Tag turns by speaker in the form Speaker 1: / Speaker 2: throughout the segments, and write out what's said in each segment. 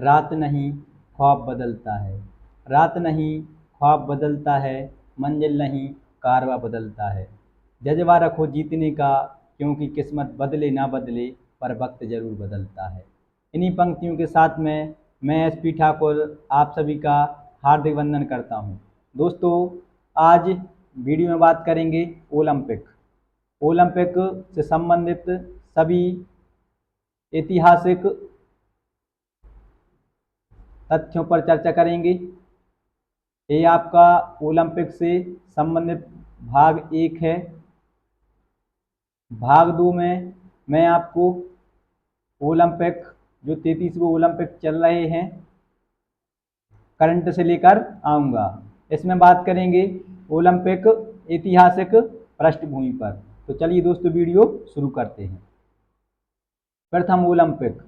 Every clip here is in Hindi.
Speaker 1: रात नहीं ख्वाब बदलता है, रात नहीं ख्वाब बदलता है, मंजिल नहीं कारवा बदलता है। जज्बा रखो जीतने का, क्योंकि किस्मत बदले ना बदले पर वक्त ज़रूर बदलता है। इन्हीं पंक्तियों के साथ में मैं एसपी ठाकुर आप सभी का हार्दिक वंदन करता हूँ। दोस्तों, आज वीडियो में बात करेंगे ओलंपिक से संबंधित सभी ऐतिहासिक तथ्यों पर चर्चा करेंगे। ये आपका ओलंपिक से संबंधित भाग 1 है। भाग 2 में मैं आपको ओलंपिक जो 33वें ओलंपिक चल रहे हैं करंट से लेकर आऊँगा। इसमें बात करेंगे ओलंपिक ऐतिहासिक पृष्ठभूमि पर। तो चलिए दोस्तों, वीडियो शुरू करते हैं। प्रथम ओलंपिक।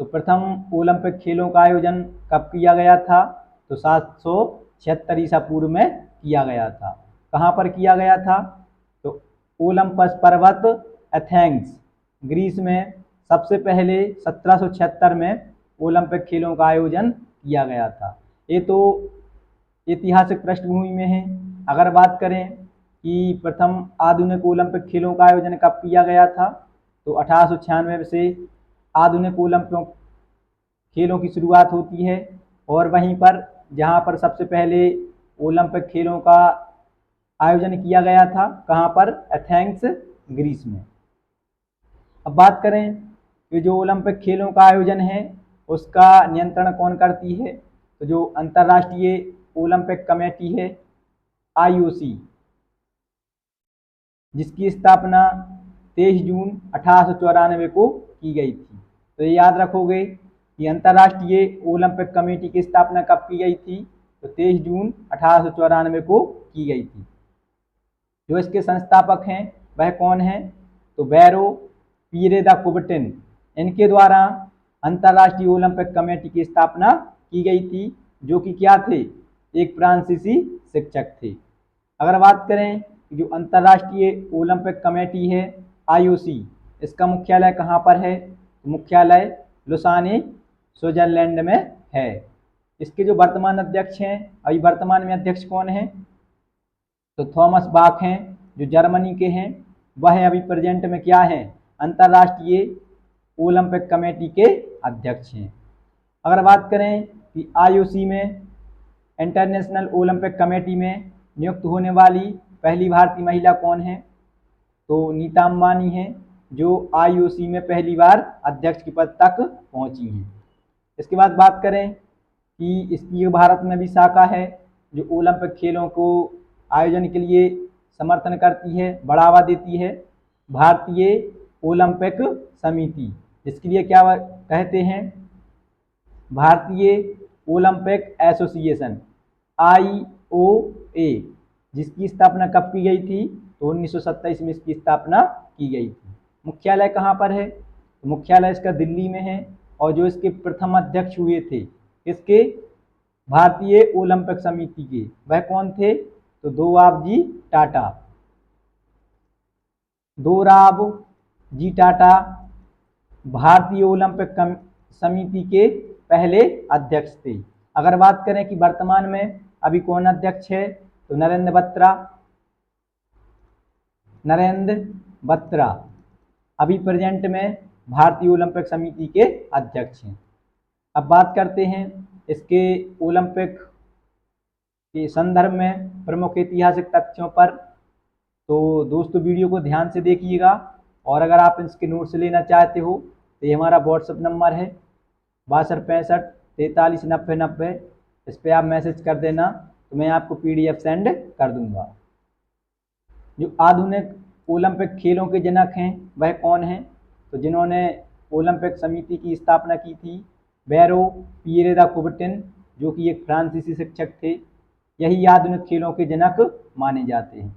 Speaker 1: तो प्रथम ओलंपिक खेलों का आयोजन कब किया गया था? तो 776 ईसा पूर्व में किया गया था। कहाँ पर किया गया था? तो ओलंपस पर्वत एथेंस ग्रीस में सबसे पहले 1776 में ओलंपिक खेलों का आयोजन किया गया था। ये तो ऐतिहासिक पृष्ठभूमि में है। अगर बात करें कि प्रथम आधुनिक ओलंपिक खेलों का आयोजन कब किया गया था, तो 1896 से आधुनिक ओलंपिक खेलों की शुरुआत होती है। और वहीं पर जहां पर सबसे पहले ओलंपिक खेलों का आयोजन किया गया था, कहां पर? एथेंस ग्रीस में। अब बात करें कि जो ओलंपिक खेलों का आयोजन है उसका नियंत्रण कौन करती है? तो जो अंतर्राष्ट्रीय ओलंपिक कमेटी है, IOC, जिसकी स्थापना 23 जून 1894 को की गई थी। तो ये याद रखोगे कि अंतर्राष्ट्रीय ओलंपिक कमेटी की स्थापना कब की गई थी? तो 23 जून 1894 को की गई थी। जो इसके संस्थापक हैं वह कौन है? तो बैरो पीरे द कुबर्टिन, इनके द्वारा अंतर्राष्ट्रीय ओलंपिक कमेटी की स्थापना की गई थी, जो कि क्या थे? एक फ्रांसीसी शिक्षक थे। अगर बात करें जो अंतर्राष्ट्रीय ओलंपिक कमेटी है IOC, इसका मुख्यालय कहाँ पर है? मुख्यालय लुसाने स्विट्जरलैंड में है। इसके जो वर्तमान अध्यक्ष हैं, अभी वर्तमान में अध्यक्ष कौन है? तो थॉमस बाक हैं, जो जर्मनी के हैं। वह अभी प्रेजेंट में क्या है? अंतर्राष्ट्रीय ओलंपिक कमेटी के अध्यक्ष हैं। अगर बात करें कि IOC में, इंटरनेशनल ओलंपिक कमेटी में नियुक्त होने वाली पहली भारतीय महिला कौन है? तो नीता अंबानी है, जो IOC में पहली बार अध्यक्ष के पद तक पहुंची हैं। इसके बाद बात करें कि इसकी भारत में भी शाखा है जो ओलंपिक खेलों को आयोजन के लिए समर्थन करती है, बढ़ावा देती है, भारतीय ओलंपिक समिति, जिसके लिए क्या कहते हैं? भारतीय ओलंपिक एसोसिएशन, IOA, जिसकी स्थापना कब की गई थी? तो 1927 में इसकी स्थापना की गई थी। मुख्यालय कहाँ पर है? तो मुख्यालय इसका दिल्ली में है। और जो इसके प्रथम अध्यक्ष हुए थे, किसके? भारतीय ओलंपिक समिति के, वह कौन थे? तो दोराबजी टाटा भारतीय ओलंपिक समिति के पहले अध्यक्ष थे। अगर बात करें कि वर्तमान में अभी कौन अध्यक्ष है, तो नरेंद्र बत्रा अभी प्रेजेंट में भारतीय ओलंपिक समिति के अध्यक्ष हैं। अब बात करते हैं इसके ओलंपिक के संदर्भ में प्रमुख ऐतिहासिक तथ्यों पर। तो दोस्तों, वीडियो को ध्यान से देखिएगा। और अगर आप इसके नोट्स लेना चाहते हो तो ये हमारा व्हाट्सएप नंबर है 6265 439090। इस पर आप मैसेज कर देना, तो मैं आपको PDF सेंड कर दूंगा। जो आधुनिक ओलंपिक खेलों के जनक हैं वह कौन हैं? तो जिन्होंने ओलंपिक समिति की स्थापना की थी, बैरो पीरे द कुबर्टिन, जो कि एक फ्रांसीसी शिक्षक थे। यही आधुनिक खेलों के जनक माने जाते हैं।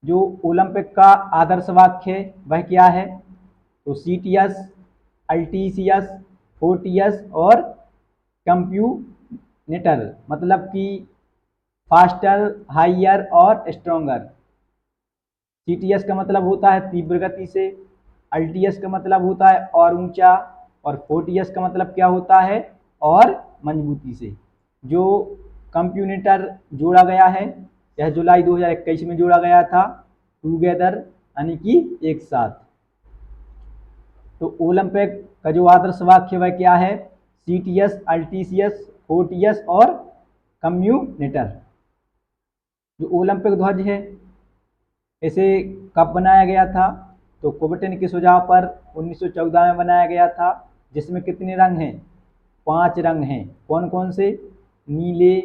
Speaker 1: जो ओलंपिक का आदर्श वाक्य है वह क्या है? तो सीटियस, अल्टीसियस, फोर्टियस और कंप्यूनेटर, मतलब कि फास्टर, हाइयर और स्ट्रोंगर। सीटीएस का मतलब होता है तीव्र गति से, अल्टीएस का मतलब होता है और ऊंचा, और फोर्टियस का मतलब क्या होता है? और मजबूती से। जो कंप्यूटर जोड़ा गया है यह जुलाई 2021 में जोड़ा गया था, टूगेदर यानी कि एक साथ। तो ओलंपिक का जो आदर्श वाक्य वह क्या है? सीटीएस, अल्टीसीएस, फोर्टियस और कम्यूनिटर। जो ओलंपिक ध्वज है इसे कब बनाया गया था? तो कुबर्टिन के सुझाव पर 1914 में बनाया गया था, जिसमें कितने रंग हैं? 5 रंग हैं। कौन कौन से? नीले,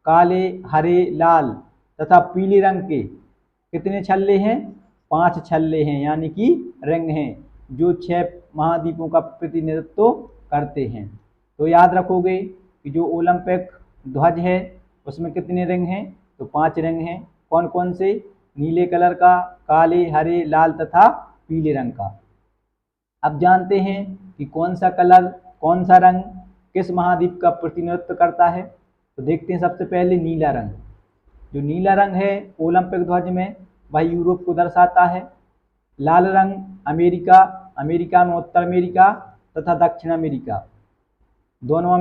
Speaker 1: काले, हरे, लाल तथा पीले रंग के कितने छल्ले हैं? 5 छल्ले हैं, यानी कि रंग हैं जो 6 महाद्वीपों का प्रतिनिधित्व करते हैं। तो याद रखोगे कि जो ओलंपिक ध्वज है उसमें कितने रंग हैं? तो 5 रंग हैं। कौन कौन से? नीले कलर का, काले, हरे, लाल तथा पीले रंग का। अब जानते हैं कि कौन सा कलर, कौन सा रंग किस महाद्वीप का प्रतिनिधित्व करता है। तो देखते हैं सबसे पहले नीला रंग। जो नीला रंग है ओलंपिक ध्वज में वह यूरोप को दर्शाता है। लाल रंग अमेरिका, अमेरिका में उत्तर अमेरिका तथा दक्षिण अमेरिका दोनों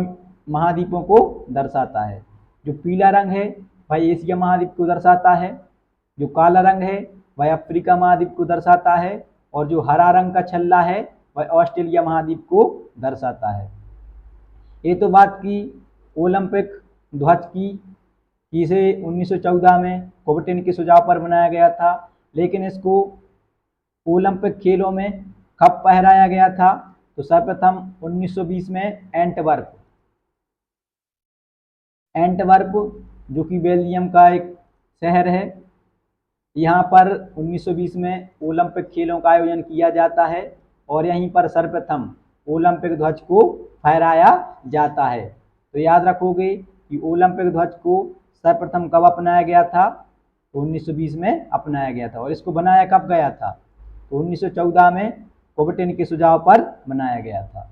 Speaker 1: महाद्वीपों को दर्शाता है। जो पीला रंग है वह एशिया महाद्वीप को दर्शाता है। जो काला रंग है वह अफ्रीका महाद्वीप को दर्शाता है और जो हरा रंग का छल्ला है वह ऑस्ट्रेलिया महाद्वीप को दर्शाता है। ये तो बात की ओलंपिक ध्वज की, इसे 1914 में कुबर्टिन के सुझाव पर बनाया गया था, लेकिन इसको ओलंपिक खेलों में कब पहराया गया था? तो सर्वप्रथम 1920 में एंटवर्प जो कि बेल्जियम का एक शहर है, यहाँ पर 1920 में ओलंपिक खेलों का आयोजन किया जाता है और यहीं पर सर्वप्रथम ओलंपिक ध्वज को फहराया जाता है। तो याद रखोगे कि ओलंपिक ध्वज को सर्वप्रथम कब अपनाया गया था? तो 1920 में अपनाया गया था। और इसको बनाया कब गया था? तो 1914 में कुबर्टिन के सुझाव पर बनाया गया था।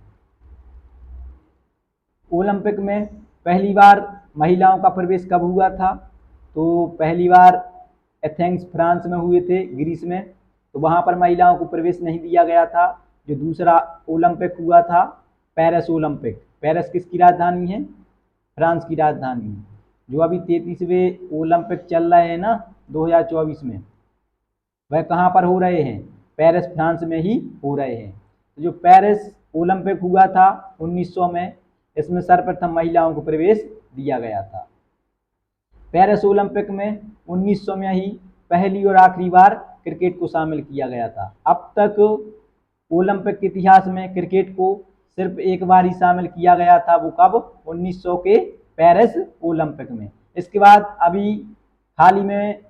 Speaker 1: ओलंपिक में पहली बार महिलाओं का प्रवेश कब हुआ था? तो पहली बार एथेंस फ्रांस में हुए थे, ग्रीस में। तो वहाँ पर महिलाओं को प्रवेश नहीं दिया गया था। जो दूसरा ओलंपिक हुआ था पेरिस ओलंपिक, पेरिस किसकी राजधानी है? फ्रांस की राजधानी है। जो अभी 33वें ओलंपिक चल रहे हैं ना 2024 में, वह कहाँ पर हो रहे हैं? पेरिस फ्रांस में ही हो रहे हैं। तो जो पेरिस ओलंपिक हुआ था 1900 में, इसमें सर्वप्रथम महिलाओं को प्रवेश दिया गया था। पेरिस ओलंपिक में 1900 में ही पहली और आखिरी बार क्रिकेट को शामिल किया गया था। अब तक ओलंपिक के इतिहास में क्रिकेट को सिर्फ एक बार ही शामिल किया गया था, वो कब? 1900 के पेरिस ओलंपिक में। इसके बाद अभी हाल ही में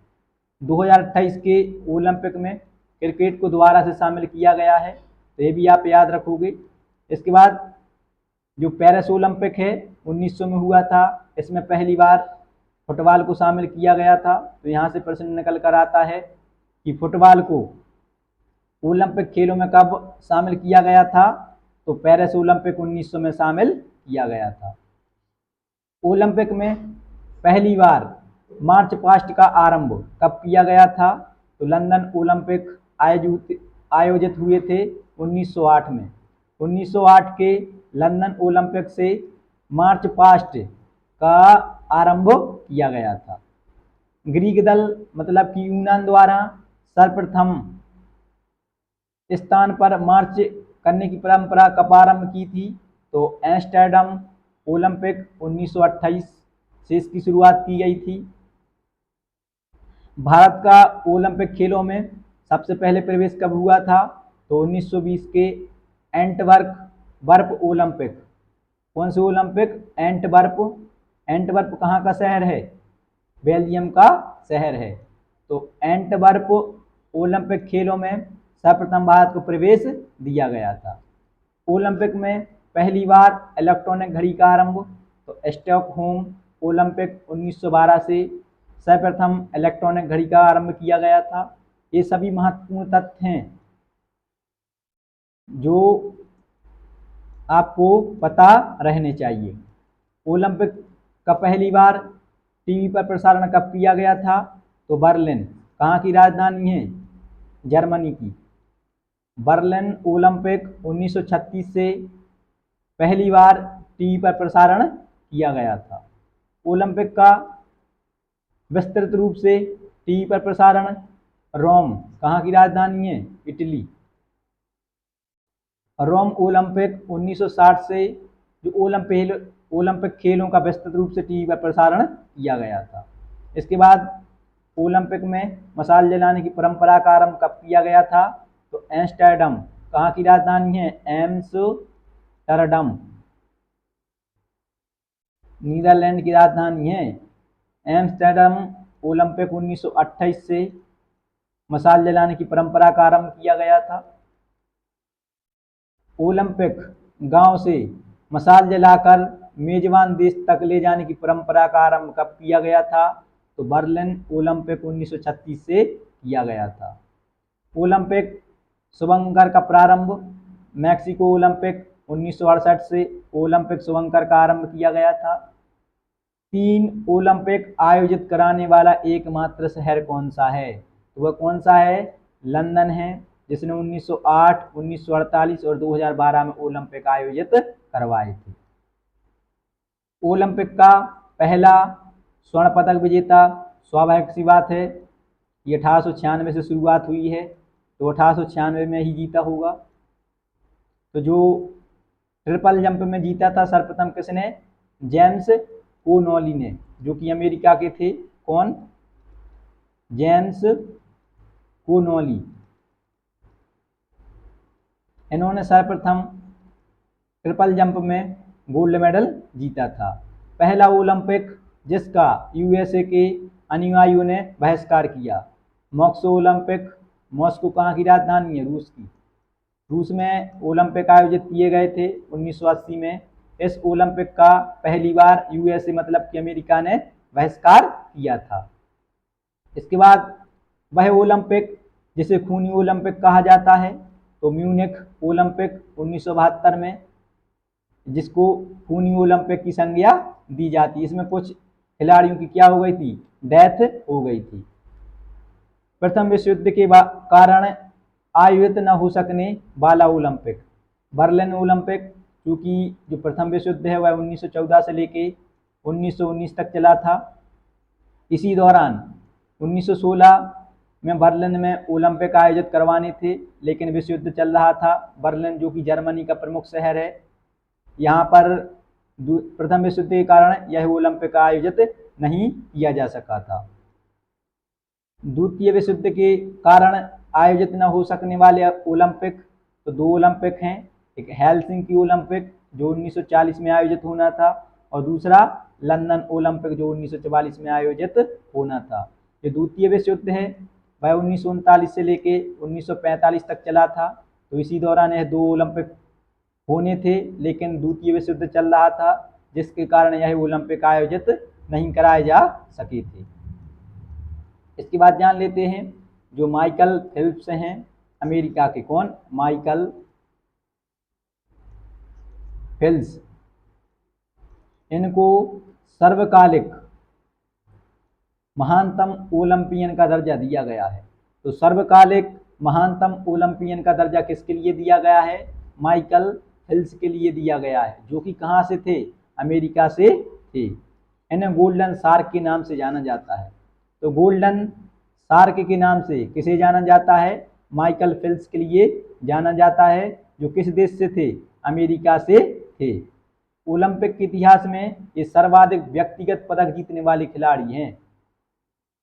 Speaker 1: 2028 के ओलंपिक में क्रिकेट को दोबारा से शामिल किया गया है, तो ये भी आप याद रखोगे। इसके बाद जो पेरिस ओलंपिक है 1900 में हुआ था, इसमें पहली बार फुटबॉल को शामिल किया गया था। तो यहाँ से प्रश्न निकल कर आता है कि फुटबॉल को ओलंपिक खेलों में कब शामिल किया गया था? तो पेरिस ओलंपिक 1900 में शामिल किया गया था। ओलंपिक में पहली बार मार्च पास्ट का आरंभ कब किया गया था? तो लंदन ओलंपिक आयोजित हुए थे 1908 में। 1908 के लंदन ओलंपिक से मार्च पास्ट का आरंभ किया गया था। ग्रीक दल मतलब कि यूनान द्वारा सर्वप्रथम स्थान पर मार्च करने की परंपरा कब आरंभ की थी? तो एम्स्टर्डम ओलंपिक 1928 से इसकी शुरुआत की गई थी। भारत का ओलंपिक खेलों में सबसे पहले प्रवेश कब हुआ था? तो 1920 के एंटवर्प ओलंपिक। कौन से ओलंपिक? एंटवर्प। एंटवर्प कहाँ का शहर है? बेल्जियम का शहर है। तो एंटवर्प ओलंपिक खेलों में सर्वप्रथम भारत को प्रवेश दिया गया था। ओलंपिक में पहली बार इलेक्ट्रॉनिक घड़ी का आरंभ, तो स्टॉकहोम ओलंपिक 1912 से सर्वप्रथम इलेक्ट्रॉनिक घड़ी का आरंभ किया गया था। ये सभी महत्वपूर्ण तथ्य हैं जो आपको पता रहने चाहिए। ओलंपिक का पहली बार टीवी पर प्रसारण कब किया गया था? तो बर्लिन, कहाँ की राजधानी है? जर्मनी की। बर्लिन ओलंपिक 1936 से पहली बार टीवी पर प्रसारण किया गया था। ओलंपिक का विस्तृत रूप से टीवी पर प्रसारण रोम कहाँ की राजधानी है? इटली। रोम ओलंपिक 1960 से जो ओलंपिक खेलों का विस्तृत रूप से टीवी पर प्रसारण किया गया था। इसके बाद ओलंपिक में मशाल जलाने की परंपरा का आरंभ कब किया गया था? तो एम्स्टर्डम कहाँ की राजधानी है? एम्स्टर्डम नीदरलैंड की राजधानी है। एम्स्टर्डम ओलंपिक 1928 से मशाल जलाने की परंपरा का आरंभ किया गया था। ओलंपिक गांव से मशाल जलाकर मेजबान देश तक ले जाने की परंपरा का आरंभ कब किया गया था? तो बर्लिन ओलंपिक 1936 से किया गया था। ओलंपिक शुभंकर का प्रारंभ मैक्सिको ओलंपिक 1968 से ओलंपिक शुभंकर का आरंभ किया गया था। 3 ओलंपिक आयोजित कराने वाला एकमात्र शहर कौन सा है? तो वह कौन सा है? लंदन है, जिसने 1908, 1948 और 2012 में ओलंपिक आयोजित करवाए थे। ओलंपिक का पहला स्वर्ण पदक विजेता स्वाभाविक सी बात है, ये 1896 से शुरुआत हुई है, तो 1896 में ही जीता होगा। तो जो ट्रिपल जंप में जीता था सर्वप्रथम किसने? जेम्स कोनोली ने, जो कि अमेरिका के थे। कौन? James Connolly. इन्होंने सर्वप्रथम ट्रिपल जंप में गोल्ड मेडल जीता था। पहला ओलंपिक जिसका यूएसए के अनुयायियों ने बहिष्कार किया, मॉस्को ओलंपिक। मॉस्को कहाँ की राजधानी है? रूस की। रूस में ओलंपिक आयोजित किए गए थे 1980 में। इस ओलंपिक का पहली बार यूएसए मतलब कि अमेरिका ने बहिष्कार किया था। इसके बाद वह ओलंपिक जिसे खूनी ओलंपिक कहा जाता है, तो म्यूनिख ओलंपिक 1972 में, जिसको खूनी ओलंपिक की संज्ञा दी जाती है। इसमें कुछ खिलाड़ियों की क्या हो गई थी? डेथ हो गई थी। प्रथम विश्व युद्ध के कारण आयोजित न हो सकने वाला ओलंपिक बर्लिन ओलंपिक, क्योंकि जो प्रथम विश्व युद्ध है वह 1914 से लेके 1919 तक चला था। इसी दौरान 1916 में बर्लिन में ओलंपिक आयोजित करवाने थे, लेकिन विश्व युद्ध चल रहा था। बर्लिन जो कि जर्मनी का प्रमुख शहर है, यहाँ पर प्रथम विश्व युद्ध के कारण यह ओलंपिक आयोजित नहीं किया जा सका था। द्वितीय विश्व युद्ध के कारण आयोजित न हो सकने वाले ओलंपिक, तो 2 ओलंपिक हैं। एक हेलसिंकी ओलंपिक जो 1940 में आयोजित होना था, और दूसरा लंदन ओलंपिक जो 1944 में आयोजित होना था। जो द्वितीय विश्व युद्ध है वह 1939 से लेके 1945 तक चला था। तो इसी दौरान यह 2 ओलंपिक होने थे, लेकिन द्वितीय विश्व युद्ध चल रहा था, जिसके कारण यह ओलंपिक आयोजित नहीं कराए जा सके थे। इसके बाद जान लेते हैं जो माइकल फेल्प्स हैं अमेरिका के। कौन? Michael Phelps. इनको सर्वकालिक महानतम ओलंपियन का दर्जा दिया गया है। तो सर्वकालिक महानतम ओलंपियन का दर्जा किसके लिए दिया गया है? माइकल फेल्प्स के लिए दिया गया है, जो कि कहाँ से थे? अमेरिका से थे। इन्हें गोल्डन शार्क के नाम से जाना जाता है। तो गोल्डन शार्क के नाम से किसे जाना जाता है? माइकल फेल्प्स के लिए जाना जाता है, जो किस देश से थे? अमेरिका से थे। ओलंपिक के इतिहास में ये सर्वाधिक व्यक्तिगत पदक जीतने वाले खिलाड़ी हैं।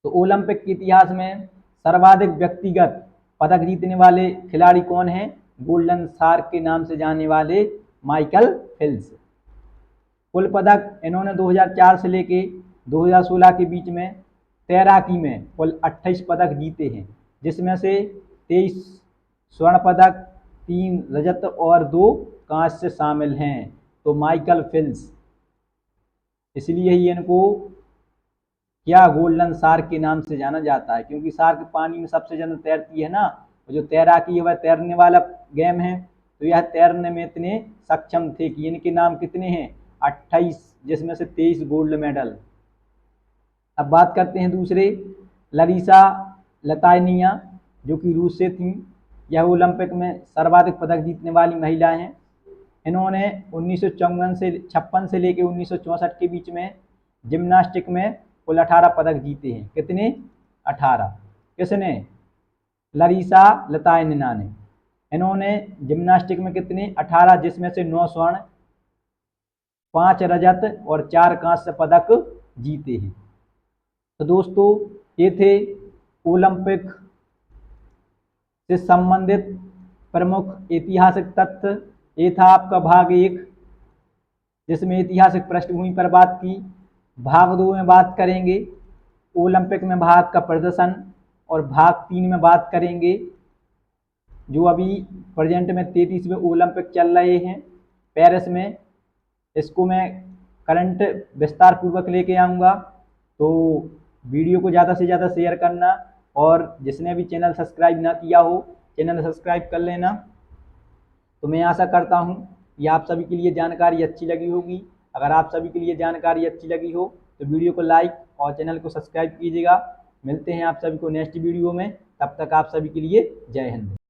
Speaker 1: तो ओलंपिक के इतिहास में सर्वाधिक व्यक्तिगत पदक जीतने वाले खिलाड़ी कौन हैं? गोल्डन शार्क के नाम से जाने वाले माइकल फेल्प्स। कुल पदक इन्होंने 2004 से लेके 2016 के बीच में तैराकी में कुल 28 पदक जीते हैं, जिसमें से 23 स्वर्ण पदक, 3 रजत और 2 कांस्य शामिल हैं। तो माइकल फेल्प्स, इसलिए ही इनको क्या गोल्डन शार्क के नाम से जाना जाता है, क्योंकि शार्क पानी में सबसे ज़्यादा तैरती है ना। जो तैराकी है वह तैरने वाला गेम है, तो यह तैरने में इतने सक्षम थे कि इनके नाम कितने हैं? 28, जिसमें से 23 गोल्ड मेडल। अब बात करते हैं दूसरे, लरिसा लतानिया, जो कि रूस से थी। यह ओलंपिक में सर्वाधिक पदक जीतने वाली महिला हैं। इन्होंने 1954 से 56 से लेके 1964 के बीच में जिम्नास्टिक में कुल 18 पदक जीते हैं। कितने? 18। किसने? लरीसा लतायनिना ने। इन्होंने जिम्नास्टिक में कितने? 18, जिसमें से 9 स्वर्ण, 5 रजत और 4 कांस्य पदक जीते हैं। तो दोस्तों ये थे ओलंपिक से संबंधित प्रमुख ऐतिहासिक तथ्य। ये था आपका भाग 1, जिसमें ऐतिहासिक पृष्ठभूमि पर बात की। भाग 2 में बात करेंगे ओलंपिक में भारत का प्रदर्शन, और भाग 3 में बात करेंगे जो अभी प्रेजेंट में 33वें ओलंपिक चल रहे हैं पेरिस में। इसको मैं करंट विस्तार पूर्वक लेके आऊँगा। तो वीडियो को ज़्यादा से ज़्यादा शेयर करना, और जिसने भी चैनल सब्सक्राइब ना किया हो चैनल सब्सक्राइब कर लेना। तो मैं आशा करता हूँ कि आप सभी के लिए जानकारी अच्छी लगी होगी। अगर आप सभी के लिए जानकारी अच्छी लगी हो तो वीडियो को लाइक और चैनल को सब्सक्राइब कीजिएगा। मिलते हैं आप सभी को नेक्स्ट वीडियो में, तब तक आप सभी के लिए जय हिंद।